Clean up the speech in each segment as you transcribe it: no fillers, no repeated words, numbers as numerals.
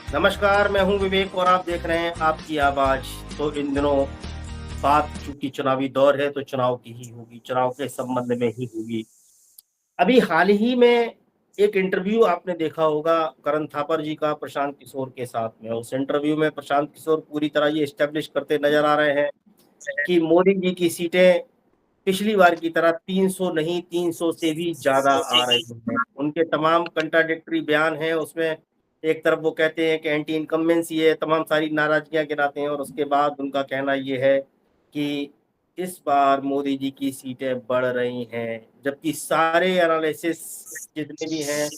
नमस्कार, मैं हूं विवेक और आप देख रहे हैं आपकी आवाज। तो इन दिनों बात चूंकि चुनावी दौर है तो चुनाव की ही होगी, चुनाव के संबंध में ही होगी। अभी हाल ही में एक इंटरव्यू आपने देखा होगा करण थापर जी का प्रशांत किशोर के साथ में। उस इंटरव्यू में प्रशांत किशोर पूरी तरह ये एस्टेब्लिश करते नजर आ रहे हैं कि मोदी जी की सीटें पिछली बार की तरह 300 नहीं 300 से भी ज्यादा आ रही हैं। उनके तमाम कंट्राडिक्टरी बयान हैं उसमें। एक तरफ वो कहते हैं कि एंटी इनकम्बेंसी है, तमाम सारी नाराजगियां गिनाते हैं, और उसके बाद उनका कहना ये है कि इस बार मोदी जी की सीटें बढ़ रही हैं, जबकि सारे एनालिसिस जितने भी हैं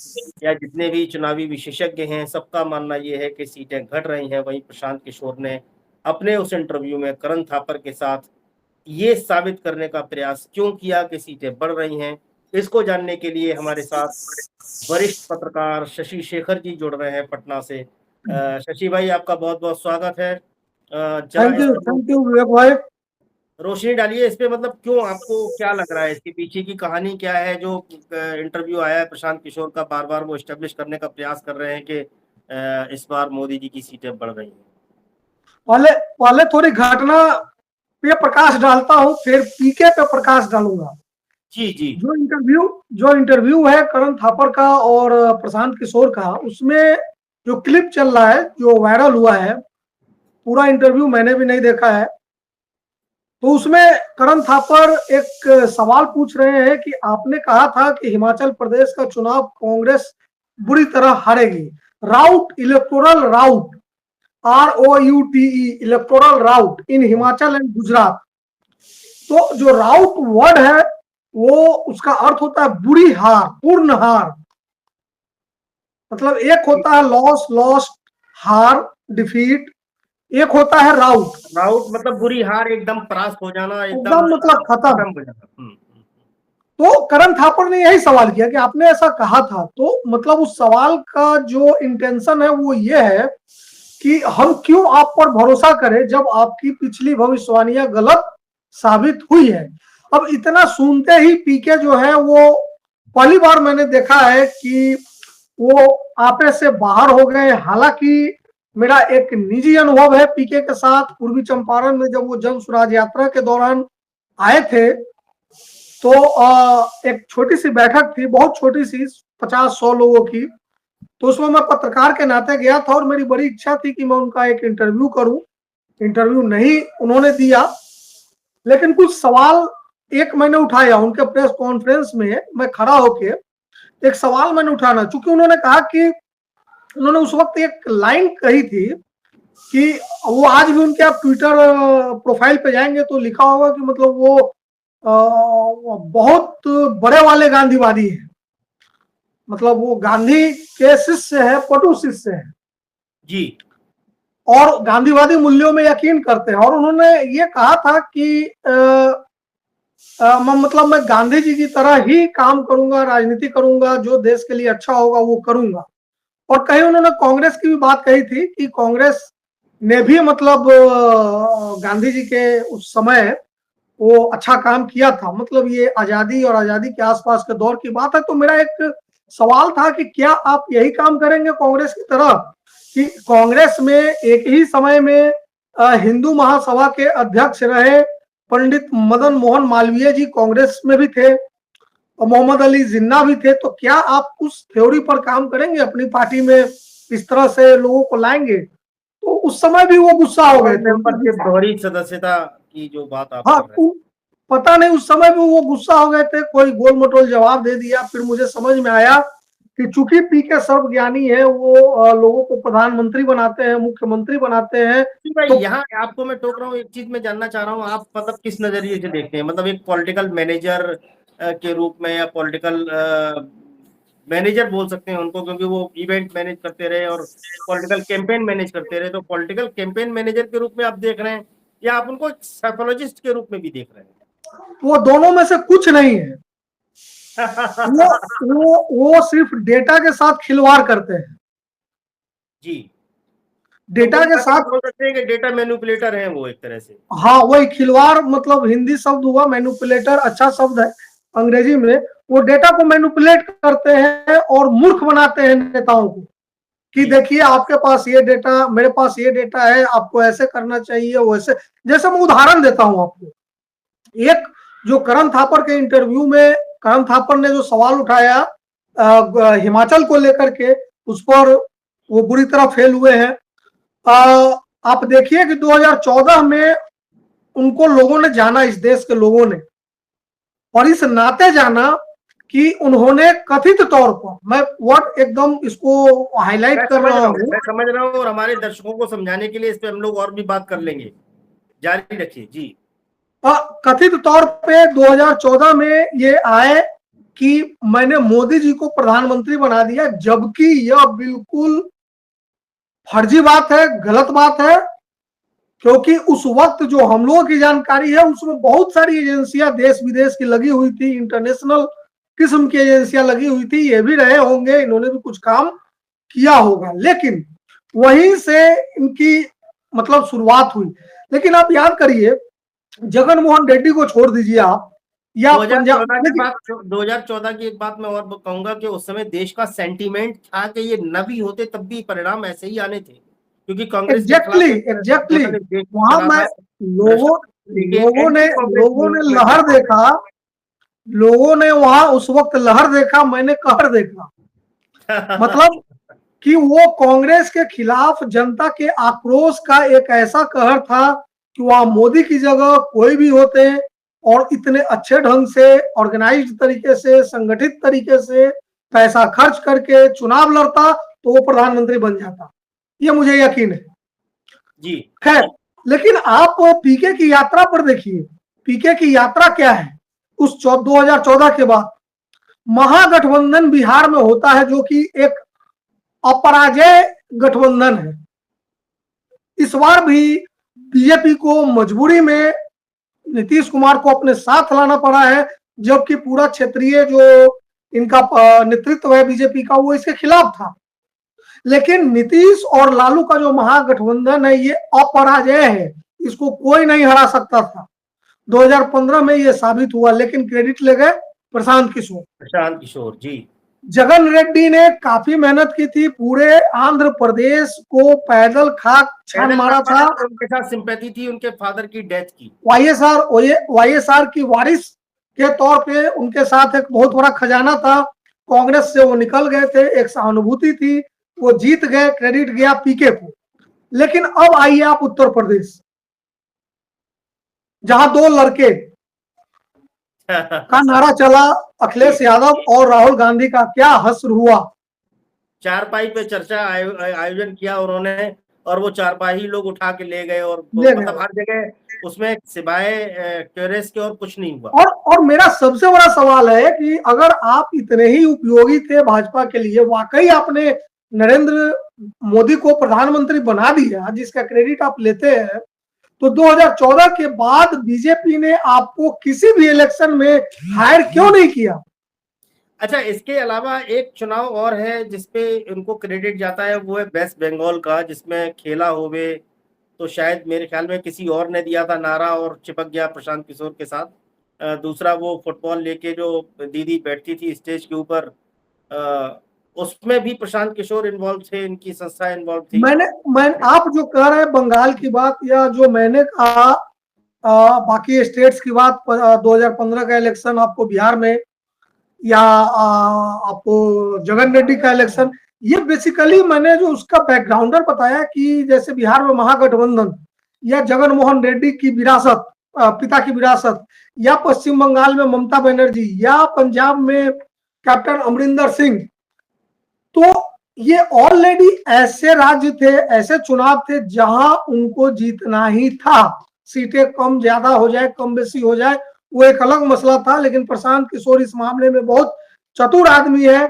या जितने भी चुनावी विशेषज्ञ हैं सबका मानना ये है कि सीटें घट रही हैं। वहीं प्रशांत किशोर ने अपने उस इंटरव्यू में करण थापर के साथ ये साबित करने का प्रयास क्यों किया कि सीटें बढ़ रही हैं। इसको जानने के लिए हमारे साथ वरिष्ठ पत्रकार शशि शेखर जी जुड़ रहे हैं पटना से। शशि भाई, आपका बहुत बहुत स्वागत है। जरा इस पर थैंक यू विवेक भाई। रोशनी डालिए इस पे, मतलब क्यों, आपको क्या लग रहा है, इसके पीछे की कहानी क्या है जो इंटरव्यू आया है प्रशांत किशोर का, बार बार वो एस्टेब्लिश करने का प्रयास कर रहे हैं कि इस बार मोदी जी की सीटें बढ़ रही हैं। पहले पहले थोड़ी घटना पे प्रकाश डालता हूँ, फिर पीके पे प्रकाश डालूंगा। जी जी। जो इंटरव्यू है करण थापर का और प्रशांत किशोर का, उसमें जो क्लिप चल रहा है, जो वायरल हुआ है, पूरा इंटरव्यू मैंने भी नहीं देखा है। तो उसमें करण थापर एक सवाल पूछ रहे हैं कि आपने कहा था कि हिमाचल प्रदेश का चुनाव कांग्रेस बुरी तरह हारेगी। Electoral rout, ROUTE, electoral rout in Himachal and Gujarat. तो जो राउट वर्ड है वो उसका अर्थ होता है बुरी हार, पूर्ण हार। मतलब एक होता है लॉस्ट, हार, डिफीट। एक होता है राउट। राउट मतलब बुरी हार, एकदम परास्त हो जाना, एकदम एकदम मतलब खत्म। खत्म हो जाना। तो करण थापर ने यही सवाल किया कि आपने ऐसा कहा था। तो मतलब उस सवाल का जो इंटेंशन है वो ये है कि हम क्यों आप पर भरोसा करें जब आपकी पिछली भविष्यवाणियां गलत साबित हुई है। अब इतना सुनते ही पीके जो है वो पहली बार मैंने देखा है कि वो आपे से बाहर हो गए। हालांकि मेरा एक निजी अनुभव है पीके के साथ। पूर्वी चंपारण में जब वो जन स्वराज यात्रा के दौरान आए थे तो एक छोटी सी बैठक थी, बहुत छोटी सी, 50-100 लोगों की। तो उसमें मैं पत्रकार के नाते गया था और मेरी बड़ी इच्छा थी कि मैं उनका एक इंटरव्यू करूं। इंटरव्यू नहीं उन्होंने दिया, लेकिन कुछ सवाल एक मैंने उठाया उनके प्रेस कॉन्फ्रेंस में। मैं खड़ा होके एक सवाल मैंने उठाना, चूंकि उन्होंने कहा कि उन्होंने उस वक्त एक लाइन कही थी कि वो आज भी उनके आप ट्विटर प्रोफाइल पे जाएंगे तो लिखा होगा कि मतलब वो बहुत बड़े वाले गांधीवादी है। मतलब वो गांधी के शिष्य है, पटु शिष्य है जी। और गांधीवादी मूल्यों में यकीन करते हैं। और उन्होंने ये कहा था कि मतलब मैं गांधी जी की तरह ही काम करूंगा, राजनीति करूंगा, जो देश के लिए अच्छा होगा वो करूंगा। और कहीं उन्होंने कांग्रेस की भी बात कही थी कि कांग्रेस ने भी मतलब गांधी जी के उस समय वो अच्छा काम किया था। मतलब ये आजादी और आजादी के आसपास के दौर की बात है। तो मेरा एक सवाल था कि क्या आप यही काम करेंगे कांग्रेस की तरह, कि कांग्रेस में एक ही समय में हिंदू महासभा के अध्यक्ष रहे पंडित मदन मोहन मालवीय जी कांग्रेस में भी थे और मोहम्मद अली जिन्ना भी थे। तो क्या आप उस थ्योरी पर काम करेंगे, अपनी पार्टी में इस तरह से लोगों को लाएंगे? तो उस समय भी वो गुस्सा हो गए थे। मेंबरशिप, दोहरी सदस्यता की जो बात आप हाँ, कर रहे हैं। पता नहीं उस समय भी वो गुस्सा हो गए थे, कोई गोल मटोल जवाब दे दिया। फिर मुझे समझ में आया कि चूंकि पीके सर्वज्ञानी है, वो लोगों को प्रधानमंत्री बनाते हैं, मुख्यमंत्री बनाते हैं। भाई, तो यहाँ आपको मैं टोक रहा हूँ, एक चीज मैं जानना चाह रहा हूँ, आप मतलब किस नजरिए से देखते हैं, मतलब एक पॉलिटिकल मैनेजर के रूप में, या पॉलिटिकल मैनेजर बोल सकते हैं उनको, क्योंकि वो इवेंट मैनेज करते रहे और पॉलिटिकल कैंपेन मैनेज करते रहे। तो पॉलिटिकल कैंपेन मैनेजर के रूप में आप देख रहे हैं, या आप उनको साइकोलॉजिस्ट के रूप में भी देख रहे हैं? वो दोनों में से कुछ नहीं है। वो सिर्फ डेटा के साथ खिलवाड़ करते हैं। जी। तो डेटा कुल के मिलाकर साथ, बोल सकते हैं कि डेटा मैनिपुलेटर हैं वो एक तरह से। हाँ वही खिलवाड़, मतलब हिंदी शब्द हुआ, मैनिपुलेटर अच्छा शब्द है अंग्रेजी में। वो डेटा को मैनिपुलेट करते हैं और मूर्ख बनाते हैं नेताओं को कि देखिए आपके पास ये डेटा, मेरे पास ये डेटा है, आपको ऐसे करना चाहिए वैसे। जैसे मैं उदाहरण देता हूं आपको, एक जो करण थापर के इंटरव्यू में करण थापर ने जो सवाल उठाया हिमाचल को लेकर के, उस पर वो बुरी तरह फेल हुए हैं। आप देखिए कि 2014 में उनको लोगों ने जाना, इस देश के लोगों ने, और इस नाते जाना कि उन्होंने कथित तौर पर, मैं वर्ड एकदम इसको हाईलाइट कर रहा हूं, मैं समझ रहा हूं, और हमारे दर्शकों को समझाने के लिए इस पे हम लोग और भी बात कर लेंगे, जारी रखिए जी। कथित तौर पे 2014 में ये आए कि मैंने मोदी जी को प्रधानमंत्री बना दिया, जबकि यह बिल्कुल फर्जी बात है, गलत बात है। क्योंकि उस वक्त जो हम लोगों की जानकारी है उसमें बहुत सारी एजेंसियां देश विदेश की लगी हुई थी, इंटरनेशनल किस्म की एजेंसियां लगी हुई थी, ये भी रहे होंगे, इन्होंने भी कुछ काम किया होगा, लेकिन वहीं से इनकी मतलब शुरुआत हुई। लेकिन आप याद करिए, जगन मोहन रेड्डी को छोड़ दीजिए आप, या 2014 की एक बात मैं और कहूंगा कि उस समय देश का सेंटीमेंट था कि ये न भी होते तब भी परिणाम ऐसे ही आने थे, क्योंकि कांग्रेस एग्जैक्टली वहां मैं लोगों ने लहर देखा, लोगों ने वहां उस वक्त लहर देखा, मैंने कहर देखा। मतलब कि वो कांग्रेस के खिलाफ जनता के आक्रोश का एक ऐसा कहर था कि वहां मोदी की जगह कोई भी होते और इतने अच्छे ढंग से, ऑर्गेनाइज्ड तरीके से, संगठित तरीके से पैसा खर्च करके चुनाव लड़ता तो वो प्रधानमंत्री बन जाता, ये मुझे यकीन है जी। खैर, लेकिन आप पीके की यात्रा पर देखिए, पीके की यात्रा क्या है उस 2014 के बाद। महागठबंधन बिहार में होता है, जो कि एक अपराजय गठबंधन है। इस बार भी बीजेपी को मजबूरी में नीतीश कुमार को अपने साथ लाना पड़ा है, जबकि पूरा क्षेत्रीय जो इनका नेतृत्व है बीजेपी का, वो इसके खिलाफ था। लेकिन नीतीश और लालू का जो महागठबंधन है ये अपराजय है, इसको कोई नहीं हरा सकता था। 2015 में ये साबित हुआ, लेकिन क्रेडिट ले गए प्रशांत किशोर जी। जगन रेड्डी ने काफी मेहनत की थी, पूरे आंध्र प्रदेश को पैदल खाक छान मारा था। उनके साथ सिंपैथी थी उनके फादर की डेथ की। वाईएसआर की वारिस के तौर पे उनके साथ एक बहुत बड़ा खजाना था। कांग्रेस से वो निकल गए थे, एक सहानुभूति थी, वो जीत गए, क्रेडिट गया पीके को। लेकिन अब आइए आप उत्तर प्रदेश, जहां दो लड़के का नारा चला, अखिलेश यादव और राहुल गांधी का, क्या हश्र हुआ। चारपाई पे चर्चा आयोजन किया उन्होंने, और वो चारपाई लोग उठा के ले गए, और मतलब हर जगह उसमें सिवाय टेरेस के और कुछ नहीं हुआ। और मेरा सबसे बड़ा सवाल है कि अगर आप इतने ही उपयोगी थे भाजपा के लिए, वाकई आपने नरेंद्र मोदी को प्रधानमंत्री बना दिया, जिसका क्रेडिट आप लेते हैं, तो 2014 के बाद बीजेपी ने आपको किसी भी इलेक्शन में हायर क्यों नहीं किया। अच्छा, इसके अलावा एक चुनाव और है जिसपे उनको क्रेडिट जाता है, वो है वेस्ट बंगाल का, जिसमें खेला होवे, तो शायद मेरे ख्याल में किसी और ने दिया था नारा और चिपक गया प्रशांत किशोर के साथ। दूसरा वो फुटबॉल लेके जो दीदी बैठती थी स्टेज के ऊपर, उसमें भी प्रशांत किशोर इन्वॉल्व थे, इनकी संस्था इन्वॉल्व थी। मैं आप जो कह रहे हैं बंगाल की बात, या जो मैंने कहा बाकी स्टेट्स की बात, 2015 का इलेक्शन आपको बिहार में, या आपको जगन रेड्डी का इलेक्शन, ये बेसिकली मैंने जो उसका बैकग्राउंडर बताया कि जैसे बिहार में महागठबंधन, या जगन मोहन रेड्डी की विरासत, पिता की विरासत, या पश्चिम बंगाल में ममता बनर्जी, या पंजाब में कैप्टन अमरिंदर सिंह, तो ये ऑलरेडी ऐसे राज्य थे, ऐसे चुनाव थे जहां उनको जीतना ही था। सीटें कम ज्यादा हो जाए, कम बेसी हो जाए, वो एक अलग मसला था। लेकिन प्रशांत किशोर इस मामले में बहुत चतुर आदमी है।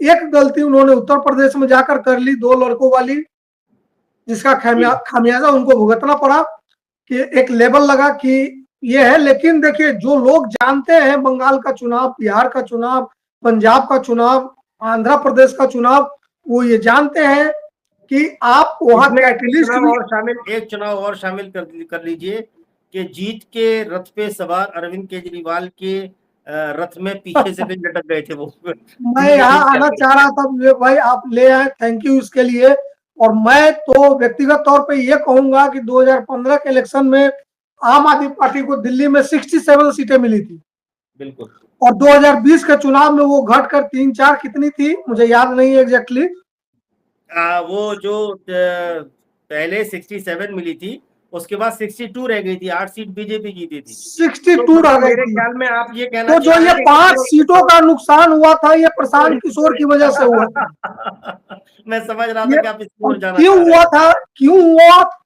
एक गलती उन्होंने उत्तर प्रदेश में जाकर कर ली, दो लड़कों वाली, जिसका खामियाजा उनको भुगतना पड़ा, कि एक लेबल लगा कि ये है। लेकिन देखिए, जो लोग जानते हैं बंगाल का चुनाव, बिहार का चुनाव, पंजाब का चुनाव, आंध्र प्रदेश का चुनाव, वो ये जानते हैं कि आप वहां एक चुनाव और शामिल कर लीजिए कि जीत के रथ पे सवार अरविंद केजरीवाल के रथ में पीछे से भी लटक गए थे वो। मैं यहाँ आना चाह रहा था भाई, आप ले आए, थैंक यू इसके लिए। और मैं तो व्यक्तिगत तौर पे ये कहूंगा कि 2015 के इलेक्शन में आम आदमी पार्टी को दिल्ली में 67 सीटें मिली थी, बिल्कुल। और 2020 के चुनाव में वो घटकर 3-4 कितनी थी मुझे याद नहीं है एग्जैक्टली। वो जो पहले 67 मिली थी, उसके बाद 62 रह गई थी, 8 सीट बीजेपी जीती थी। 62 रह गई मेरे थी। ख्याल में आप ये कहना तो जो चाह ये रहे 5 हैं सीटों का नुकसान हुआ था, ये प्रशांत किशोर की वजह से हुआ था। मैं समझ रहा था ये कि आप इसकी ओर जाना क्यों चाह रहे हुआ हैं। था,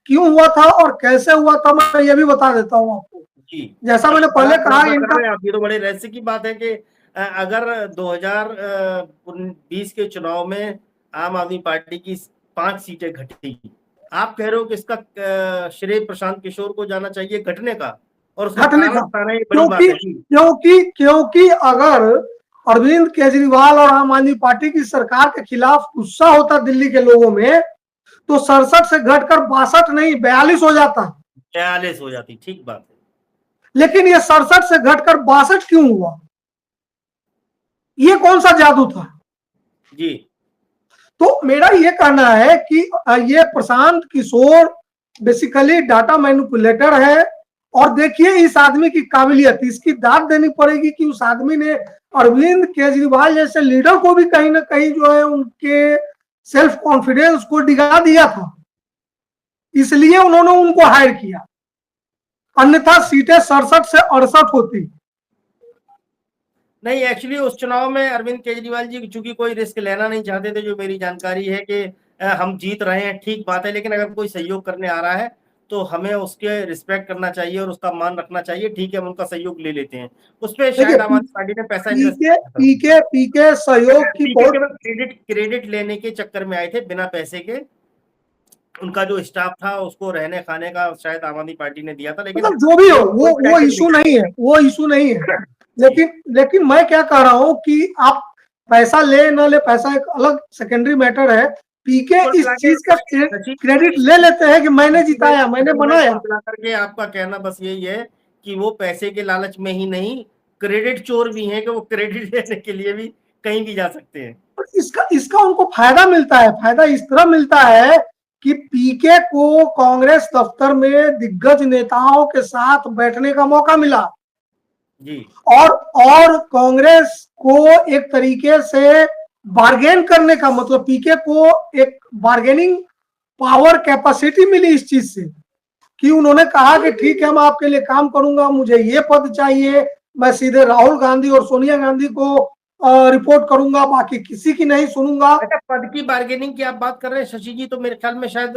क्यों हुआ था और कैसे हुआ था, मैं ये भी बता देता हूँ आपको। जी, जैसा मैंने बड़ा पहले कहा, खुलासा कर इनका रहे हैं आप। ये तो बड़े रहस्य की बात है कि अगर 2020 के चुनाव में आम आदमी पार्टी की 5 सीटें घटी, आप कह रहे हो कि इसका श्रेय प्रशांत किशोर को जाना चाहिए घटने का, और उसका घटने कारण का, बताना ये बड़ी बात क्योंकि है जी। क्योंकि अगर अरविंद केजरीवाल और आम आदमी पार्टी की सरकार के खिलाफ गुस्सा होता दिल्ली के लोगों में, तो 67 से घटकर 62 नहीं 42 हो जाता। 42 हो जाती, ठीक बात है। लेकिन ये 67 से घटकर 62 क्यों हुआ, ये कौन सा जादू था? जी, तो मेरा ये कहना है कि ये Prashant Kishor basically data manipulator है। और देखिए इस आदमी की काबिलियत, इसकी दाद देनी पड़ेगी कि उस आदमी ने अरविंद केजरीवाल जैसे लीडर को भी कहीं ना कहीं जो है उनके सेल्फ कॉन्फिडेंस को डिगा दिया था, इसलिए उन्होंने उनको हायर किया, अन्यथा सीटें 67 से 68 होती। नहीं, एक्चुअली उस चुनाव में अरविंद केजरीवाल जी चूंकि कोई रिस्क लेना नहीं चाहते थे, जो मेरी जानकारी है कि हम जीत रहे हैं, ठीक बात है, लेकिन अगर कोई सहयोग करने आ रहा है तो हमें उसके रिस्पेक्ट करना चाहिए और उसका मान रखना चाहिए। ठीक है, हम उनका सहयोग ले लेते हैं। उस पर देखिए शायद आम आदमी पार्टी ने पैसा इन्वेस्ट पीके किया था। पीके पीके सहयोग की पीके बहुत, केवल क्रेडिट लेने के चक्कर में आए थे, बिना पैसे के। उनका जो स्टाफ था उसको रहने खाने का शायद आम आदमी पार्टी ने दिया था, लेकिन मतलब जो भी हो कोई वो पैकेज इशू नहीं। नहीं है, वो इशू नहीं है। लेकिन मैं क्या कह रहा हूं कि आप पैसा ले ना ले, पैसा एक अलग सेकेंडरी मैटर है। पीके कुल इस मिला के चीज का शशि क्रेडिट ले लेते हैं कि मैंने जिताया, मैंने कुल बनाया। मिलाकर के आपका कहना बस यही है कि वो पैसे के लालच में ही नहीं, क्रेडिट चोर भी हैं कि वो क्रेडिट लेने के लिए भी कहीं भी जा सकते हैं। और इसका इसका उनको फायदा मिलता है। फायदा इस तरह मिलता है कि पीके को कांग्रेस दफ्तर में दिग्गज नेताओं के साथ बैठने का मौका मिला, जी, और कांग्रेस को एक तरीके से बार्गेन करने का, मतलब पीके को एक बार्गेनिंग पावर कैपेसिटी मिली इस चीज से, कि उन्होंने कहा कि ठीक है मैं आपके लिए काम करूंगा, मुझे ये पद चाहिए, मैं सीधे राहुल गांधी और सोनिया गांधी को रिपोर्ट करूंगा, बाकी किसी की नहीं सुनूंगा। अच्छा, पद की बार्गेनिंग की आप बात कर रहे हैं शशि जी, तो मेरे ख्याल में शायद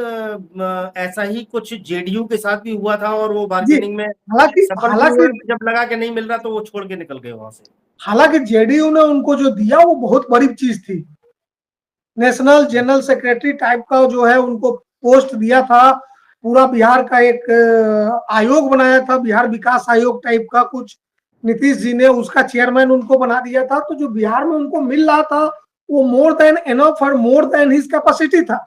ऐसा ही कुछ जेडीयू के साथ भी हुआ था और वो जी, बार्गेनिंग में हालांकि सफल भी हुए। हालांकि जब लगा कि नहीं मिल रहा तो वो छोड़ के निकल गए वहां से। हालांकि जेडीयू ने उनको जो दिया वो बहुत बड़ी चीज थी। नेशनल जनरल सेक्रेटरी टाइप का जो है उनको पोस्ट दिया था, पूरा बिहार का एक आयोग बनाया था, बिहार विकास आयोग टाइप का कुछ, नीतीश जी ने उसका चेयरमैन उनको बना दिया था। तो जो बिहार में उनको मिल रहा था वो मोर देन एनफ और मोर देन हिज कैपेसिटी था,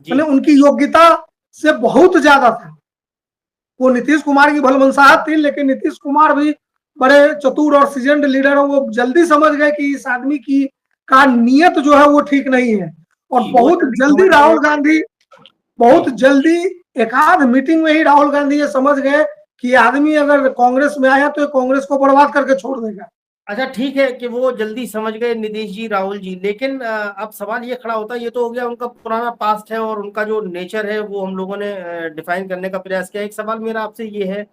जी, यानी उनकी योग्यता से बहुत ज्यादा था। वो नीतीश कुमार की भलमनसाहत थी, लेकिन नीतीश कुमार भी बड़े चतुर और सीजनड लीडर है, वो जल्दी समझ गए कि इस आदमी की का नियत जो है वो ठीक नहीं है। और जी, वो जल्दी समझ गए। जी, बहुत जल्दी एक आध मीटिंग में ही राहुल गांधी ये समझ गए कि आदमी अगर कांग्रेस में आया तो कांग्रेस को बर्बाद करके छोड़ देगा। अच्छा, ठीक है कि वो जल्दी समझ गए नीतीश जी, राहुल जी, लेकिन अब सवाल ये खड़ा होता है, ये तो हो गया उनका पुराना पास्ट है और उनका जो नेचर है वो हम लोगों ने डिफाइन करने का प्रयास किया। एक सवाल मेरा आपसे ये है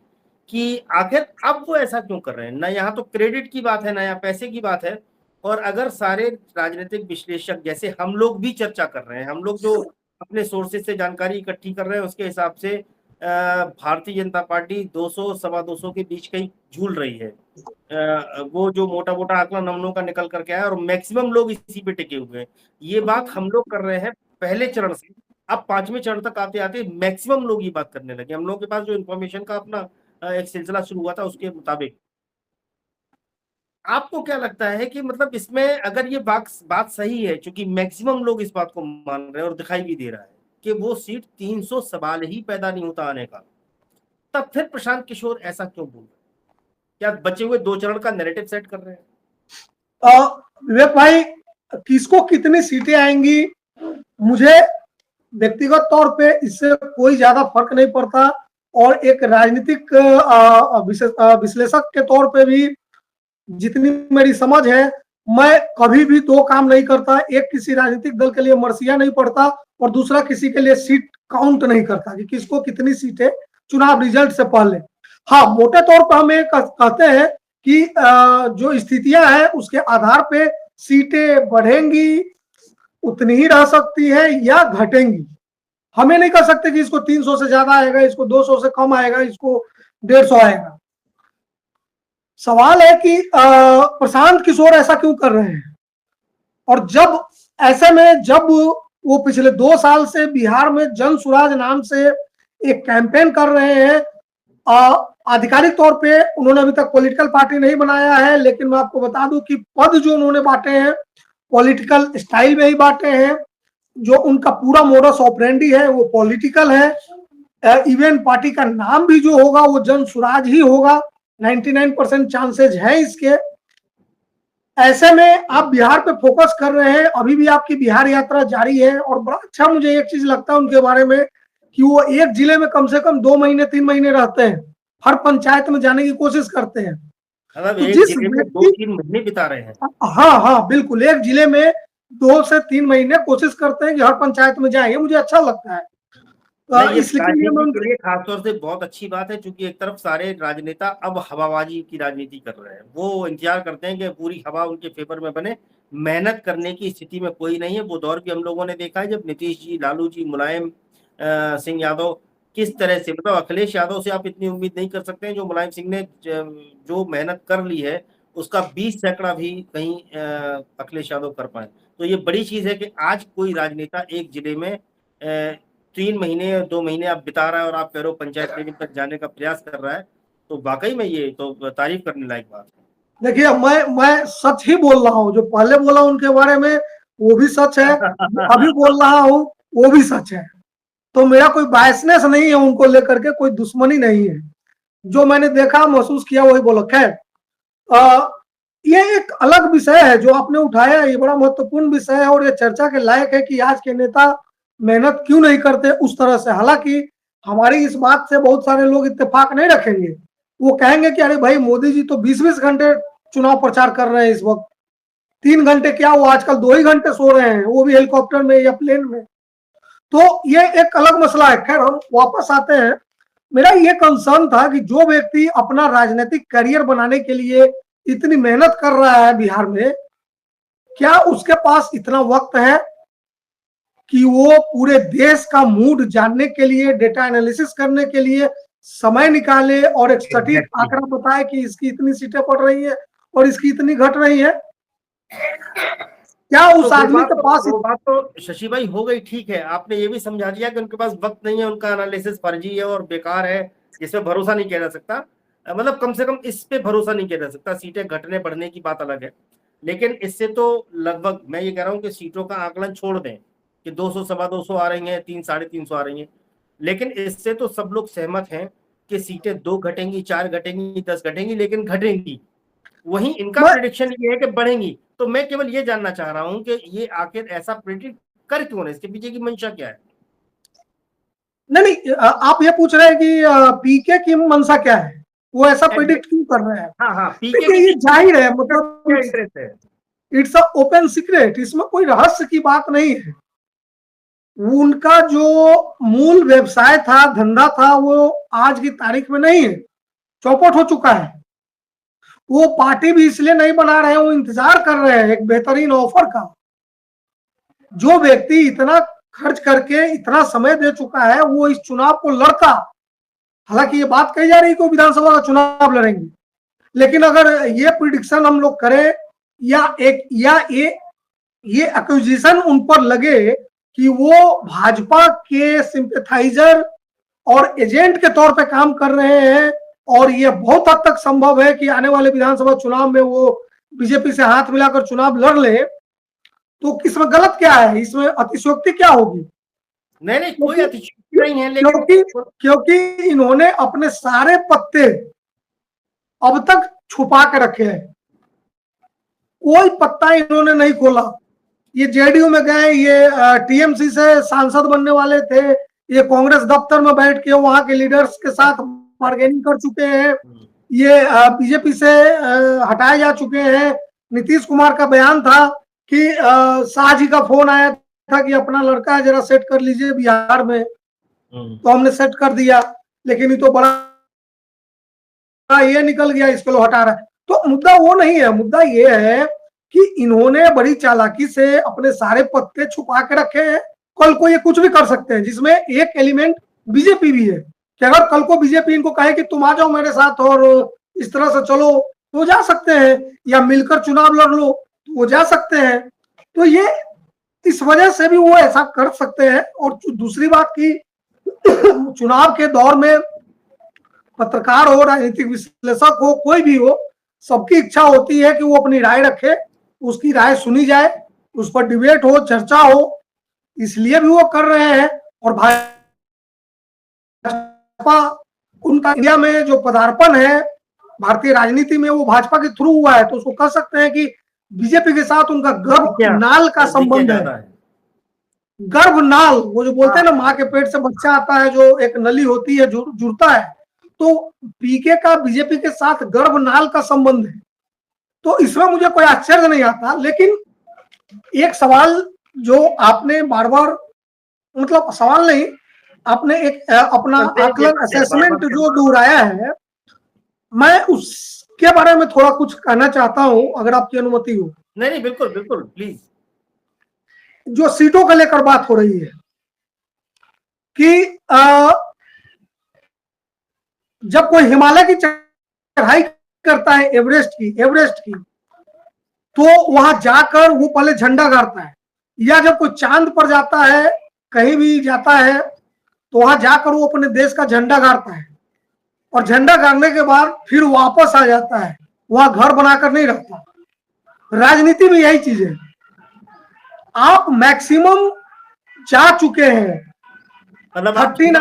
कि आखिर अब वो ऐसा क्यों कर रहे हैं? ना यहाँ तो क्रेडिट की बात है, ना यहाँ पैसे की बात है। और अगर सारे राजनीतिक विश्लेषक, जैसे हम लोग भी चर्चा कर रहे हैं, हम लोग जो अपने सोर्सेज से जानकारी इकट्ठी कर रहे हैं, उसके हिसाब से भारतीय जनता पार्टी 200 सवा 200 के बीच कहीं झूल रही है। वो जो मोटा मोटा आंकड़ा हम लोगों का निकल करके आया और मैक्सिमम लोग इसी पे टिके हुए हैं। ये बात हम लोग कर रहे हैं पहले चरण से, अब 5वें चरण तक आते आते मैक्सिमम लोग ये बात करने लगे। हम लोगों के पास जो इन्फॉर्मेशन का अपना एक सिलसिला शुरू हुआ था उसके मुताबिक। आपको क्या लगता है कि मतलब इसमें अगर ये बात सही है, क्योंकि मैक्सिमम लोग इस बात को मान रहे हैं और दिखाई भी दे रहा है कि वो सीट 300 सवाल ही पैदा नहीं होता आने का, तब फिर प्रशांत किशोर ऐसा क्यों बोल रहे हैं? क्या बचे हुए 2 चरण का नैरेटिव सेट कर रहे हैं? विवेक भाई, किसको कितनी सीटें आएंगी मुझे व्यक्तिगत तौर पे इससे कोई ज्यादा फर्क नहीं पड़ता, और एक राजनीतिक विश्लेषक के तौर पे भी जितनी मेरी समझ है, मैं कभी भी दो काम नहीं करता। एक, किसी राजनीतिक दल के लिए मरसिया नहीं पड़ता, और दूसरा, किसी के लिए सीट काउंट नहीं करता कि किसको कितनी सीटें चुनाव रिजल्ट से पहले। हाँ, मोटे तौर पर हम ये कहते हैं कि जो स्थितियां हैं उसके आधार पे सीटें बढ़ेंगी, उतनी ही रह सकती है या घटेंगी। हमें नहीं कह सकते कि इसको 300 से ज्यादा आएगा, इसको 200 से कम आएगा, इसको 150 आएगा। सवाल है कि प्रशांत किशोर ऐसा क्यों कर रहे हैं, और जब ऐसे में जब वो पिछले 2 साल से बिहार में जन सुराज नाम से एक कैंपेन कर रहे हैं, आधिकारिक तौर पे उन्होंने अभी तक पॉलिटिकल पार्टी नहीं बनाया है, लेकिन मैं आपको बता दूं कि पद जो उन्होंने बांटे हैं पॉलिटिकल स्टाइल में ही बांटे हैं। जो उनका पूरा मोडस ऑपरेंडी है वो पॉलिटिकल है। इवन पार्टी का नाम भी जो होगा वो जन सुराज ही होगा, 99% चांसेज है इसके। ऐसे में आप बिहार पे फोकस कर रहे हैं, अभी भी आपकी बिहार यात्रा जारी है, और बड़ा अच्छा मुझे एक चीज लगता है उनके बारे में कि वो एक जिले में कम से कम 2 महीने 3 महीने रहते हैं, हर पंचायत में जाने की कोशिश करते हैं। मतलब तो एक जिस जिले में व्यक्ति 2-3 महीने बिता रहे हैं। हाँ हाँ बिल्कुल, एक जिले में 2 से 3 महीने कोशिश करते हैं कि हर पंचायत में जाए, ये मुझे अच्छा लगता है। नहीं, ये इसलिए राजनीति के लिए खासतौर से बहुत अच्छी बात है, क्योंकि एक तरफ सारे राजनेता अब हवाबाजी की राजनीति कर रहे हैं। वो इंतजार करते हैं कि पूरी हवा उनके फेवर में बने, मेहनत करने की स्थिति में कोई नहीं है। वो दौर भी हम लोगों ने देखा है जब नीतीश जी, लालू जी, मुलायम सिंह यादव किस तरह से, मतलब अखिलेश यादव से आप इतनी उम्मीद नहीं कर सकते हैं। जो मुलायम सिंह ने जो मेहनत कर ली है उसका 20 सैकड़ा भी कहीं अखिलेश यादव कर पाए। तो ये बड़ी चीज है कि आज कोई राजनेता एक जिले में 3 महीने या 2 महीने आप बिता रहा है, और आप कह रहे हो पंचायत लेवल तक जाने का प्रयास कर रहा है, तो वाकई में ये तो तारीफ करने लायक बात है। देखिए, मैं सच ही बोल रहा हूँ, जो पहले बोला उनके बारे में वो भी सच है, अभी बोल रहा हूँ वो भी सच है। तो मेरा कोई बायसनेस नहीं है उनको लेकर के, कोई दुश्मनी नहीं है। जो मैंने देखा महसूस किया वही बोलो। खैर, ये एक अलग विषय है जो आपने उठाया, ये बड़ा महत्वपूर्ण विषय है, और ये चर्चा के लायक है कि आज के नेता मेहनत क्यों नहीं करते उस तरह से। हालांकि हमारी इस बात से बहुत सारे लोग इत्तेफाक नहीं रखेंगे, वो कहेंगे कि अरे भाई, मोदी जी तो 20-20 घंटे चुनाव प्रचार कर रहे हैं इस वक्त, 3 घंटे क्या, वो आजकल 2 ही घंटे सो रहे हैं, वो भी हेलीकॉप्टर में या प्लेन में। तो ये एक अलग मसला है। खैर, हम वापस आते हैं। मेरा ये कंसर्न था कि जो व्यक्ति अपना राजनीतिक करियर बनाने के लिए इतनी मेहनत कर रहा है बिहार में, क्या उसके पास इतना वक्त है कि वो पूरे देश का मूड जानने के लिए, डेटा एनालिसिस करने के लिए समय निकाले और एक सटीक आंकड़ा बताए कि इसकी इतनी सीटें पड़ रही है और इसकी इतनी घट रही है? क्या उस आदमी के पास वो बात तो शशि भाई हो गई, ठीक है, आपने ये भी समझा दिया कि उनके पास वक्त नहीं है, उनका एनालिसिस फर्जी है और बेकार है, इसमें भरोसा नहीं किया जा सकता। मतलब कम से कम इस पे भरोसा नहीं किया जा सकता। सीटें घटने बढ़ने की बात अलग है, लेकिन इससे तो लगभग मैं ये कह रहा हूँ कि सीटों का आकलन छोड़ दें कि 200 सवा 200 आ रही हैं, 300-350 आ रही हैं, लेकिन इससे तो सब लोग सहमत हैं कि सीटें 2 घटेंगी, 4 घटेंगी, 10 घटेंगी, लेकिन घटेंगी। वहीं इनका प्रेडिक्शन ये है कि बढ़ेंगी। तो मैं केवल ये जानना चाह रहा हूं कि ये आखिर ऐसा प्रेडिक्ट कर क्यों है, इसके पीछे की मंशा क्या है? नहीं, आप ये पूछ रहे हैं कि पीके की मंशा क्या है, वो ऐसा प्रेडिक्ट क्यों कर रहे हैं? हाँ हाँ, पीके की ये जाहिर है, मतलब क्या इंटरेस्ट है? इट्स अ ओपन सीक्रेट, इसमें कोई रहस्य की बात नहीं है। उनका जो मूल व्यवसाय था, धंधा था, वो आज की तारीख में नहीं है, चौपट हो चुका है। वो पार्टी भी इसलिए नहीं बना रहे हैं, वो इंतजार कर रहे हैं एक बेहतरीन ऑफर का। जो व्यक्ति इतना खर्च करके इतना समय दे चुका है, वो इस चुनाव को लड़ता। हालांकि ये बात कही जा रही है कि वो विधानसभा का चुनाव लड़ेंगे, लेकिन अगर ये प्रिडिक्शन हम लोग करें या ये एक्विजिशन उन पर लगे कि वो भाजपा के सिंपैथाइजर और एजेंट के तौर पे काम कर रहे हैं, और ये बहुत हद तक संभव है कि आने वाले विधानसभा चुनाव में वो बीजेपी से हाथ मिलाकर चुनाव लड़ ले, तो इसमें गलत क्या है, इसमें अतिशयोक्ति क्या होगी? नहीं, कोई अतिशयोक्ति नहीं है, लेकिन क्योंकि इन्होंने अपने सारे पत्ते अब तक छुपा के रखे हैं, कोई पत्ता इन्होंने नहीं खोला। ये जेडीयू में गए, ये टीएमसी से सांसद बनने वाले थे, ये कांग्रेस दफ्तर में बैठ के वहां के लीडर्स के साथ बार्गेनिंग कर चुके हैं, ये बीजेपी से हटाए जा चुके हैं। नीतीश कुमार का बयान था कि शाह जी का फोन आया था कि अपना लड़का जरा सेट कर लीजिए बिहार में, तो हमने सेट कर दिया, लेकिन ये तो बड़ा ये निकल गया, इसको लो हटा रहा है। तो मुद्दा वो नहीं है, मुद्दा ये है कि इन्होंने बड़ी चालाकी से अपने सारे पत्ते छुपा के रखे हैं। कल को ये कुछ भी कर सकते हैं, जिसमें एक एलिमेंट बीजेपी भी है कि अगर कल को बीजेपी इनको कहे कि तुम आ जाओ मेरे साथ और इस तरह से चलो, तो जा सकते हैं, या मिलकर चुनाव लड़ लो तो वो जा सकते हैं। तो ये इस वजह से भी वो ऐसा कर सकते हैं। और दूसरी बात की चुनाव के दौर में पत्रकार हो, राजनीतिक विश्लेषक हो, कोई भी हो, सबकी इच्छा होती है कि वो अपनी राय रखे, उसकी राय सुनी जाए, उस पर डिबेट हो, चर्चा हो, इसलिए भी वो कर रहे हैं। और भाजपा उनका इंडिया में जो पदार्पण है भारतीय राजनीति में, वो भाजपा के थ्रू हुआ है, तो उसको कह सकते हैं कि बीजेपी के साथ उनका गर्भनाल का संबंध है। गर्भनाल, वो जो बोलते हैं ना, माँ के पेट से बच्चा आता है, जो एक नली होती है, जुड़ता है, तो पीके का बीजेपी के साथ गर्भनाल का संबंध है। तो इसमें मुझे कोई आश्चर्य नहीं आता। लेकिन एक सवाल जो आपने बार बार, मतलब सवाल नहीं, आपने एक अपना आकलन, असेसमेंट जो दोहराया है, मैं उसके बारे में थोड़ा कुछ कहना चाहता हूं, अगर आपकी अनुमति हो। नहीं, बिल्कुल बिल्कुल, प्लीज। जो सीटों को लेकर बात हो रही है कि जब कोई हिमालय की चढ़ाई करता है, एवरेस्ट की, तो वहां जाकर वो पहले झंडा गाड़ता है, या जब कोई चांद पर जाता है, कहीं भी जाता है, तो वहां जाकर वो अपने देश का झंडा गाड़ता है, और झंडा गाड़ने के बाद फिर वापस आ जाता है, वहां घर बनाकर नहीं रहता। राजनीति में यही चीज है। आप मैक्सिमम जा चुके हैं, 39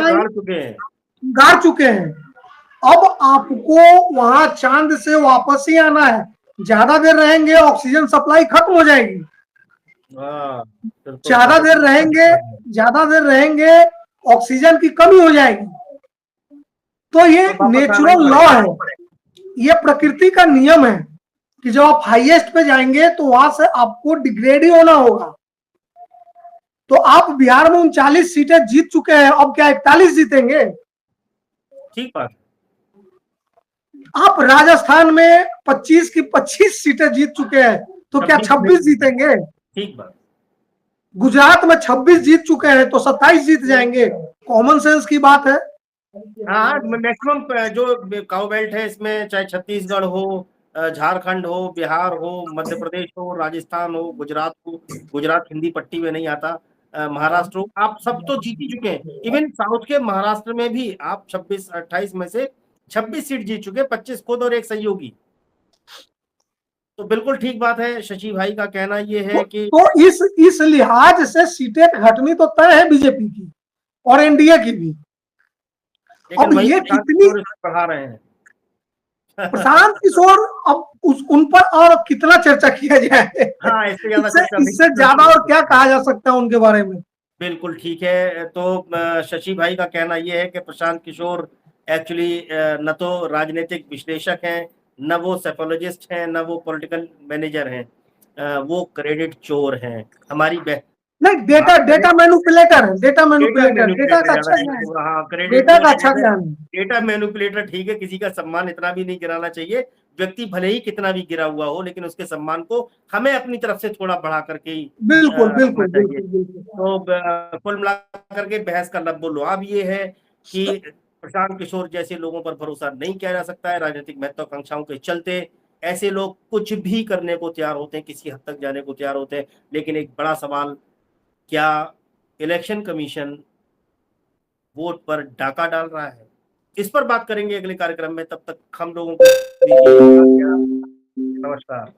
गाड़ चुके हैं, अब आपको वहां चांद से वापस ही आना है। ज्यादा देर रहेंगे ऑक्सीजन सप्लाई खत्म हो जाएगी, ज्यादा देर रहेंगे ऑक्सीजन की कमी हो जाएगी। तो ये नेचुरल लॉ है, ये प्रकृति का नियम है कि जब आप हाईएस्ट पे जाएंगे तो वहां से आपको डिग्रेड ही होना होगा। तो आप बिहार में 39 सीटें जीत चुके हैं, अब क्या 41 जीतेंगे? ठीक बात। आप राजस्थान में 25 की 25 सीटें जीत चुके हैं, तो क्या 26 जीतेंगे? ठीक बात। गुजरात में 26 जीत चुके हैं, तो 27 जीत जाएंगे। कॉमन सेंस की बात है। हाँ, मैक्सिमम जो काउ बेल्ट है, इसमें चाहे छत्तीसगढ़ हो, झारखंड हो, बिहार हो, मध्य प्रदेश हो, राजस्थान हो, गुजरात हो, गुजरात हिंदी पट्टी में नहीं आता, महाराष्ट्र हो, आप सब तो जीत ही चुके हैं। इवन साउथ के महाराष्ट्र में भी आप 26-28 में से 26 सीट जीत चुके, 25 खुद और एक सहयोगी। तो बिल्कुल ठीक बात है। शशि भाई का कहना ये है कि तो इस लिहाज से सीटें घटनी तो तय है बीजेपी की और एनडीए की भी। अब ये कितनी बढ़ा रहे हैं प्रशांत किशोर, अब उन पर और कितना चर्चा किया जाए? हाँ, इससे ज्यादा और क्या कहा जा सकता है उनके बारे में? बिल्कुल ठीक है। तो शशि भाई का कहना यह है कि प्रशांत किशोर एक्चुअली न तो राजनीतिक विश्लेषक हैं, न वो साइकोलॉजिस्ट हैं, न वो पॉलिटिकल मैनेजर हैं, वो क्रेडिट चोर हैं। हमारी नहीं, डेटा मैनिपुलेटर है, डेटा का अच्छा ज्ञान। डेटा मैनिपुलेटर ठीक है, किसी का सम्मान इतना भी नहीं गिराना चाहिए। व्यक्ति भले ही कितना भी गिरा हुआ हो, लेकिन उसके सम्मान को हमें अपनी तरफ से थोड़ा बढ़ा करके ही बिल्कुल। तो कुल मिलाकर के बहस का लब्बो लुआब ये है कि प्रशांत किशोर जैसे लोगों पर भरोसा नहीं किया जा सकता है। राजनीतिक महत्वाकांक्षाओं के चलते ऐसे लोग कुछ भी करने को तैयार होते हैं, किसी हद तक जाने को तैयार होते हैं। लेकिन एक बड़ा सवाल, क्या इलेक्शन कमीशन वोट पर डाका डाल रहा है? इस पर बात करेंगे अगले कार्यक्रम में। तब तक हम लोगों को नमस्कार।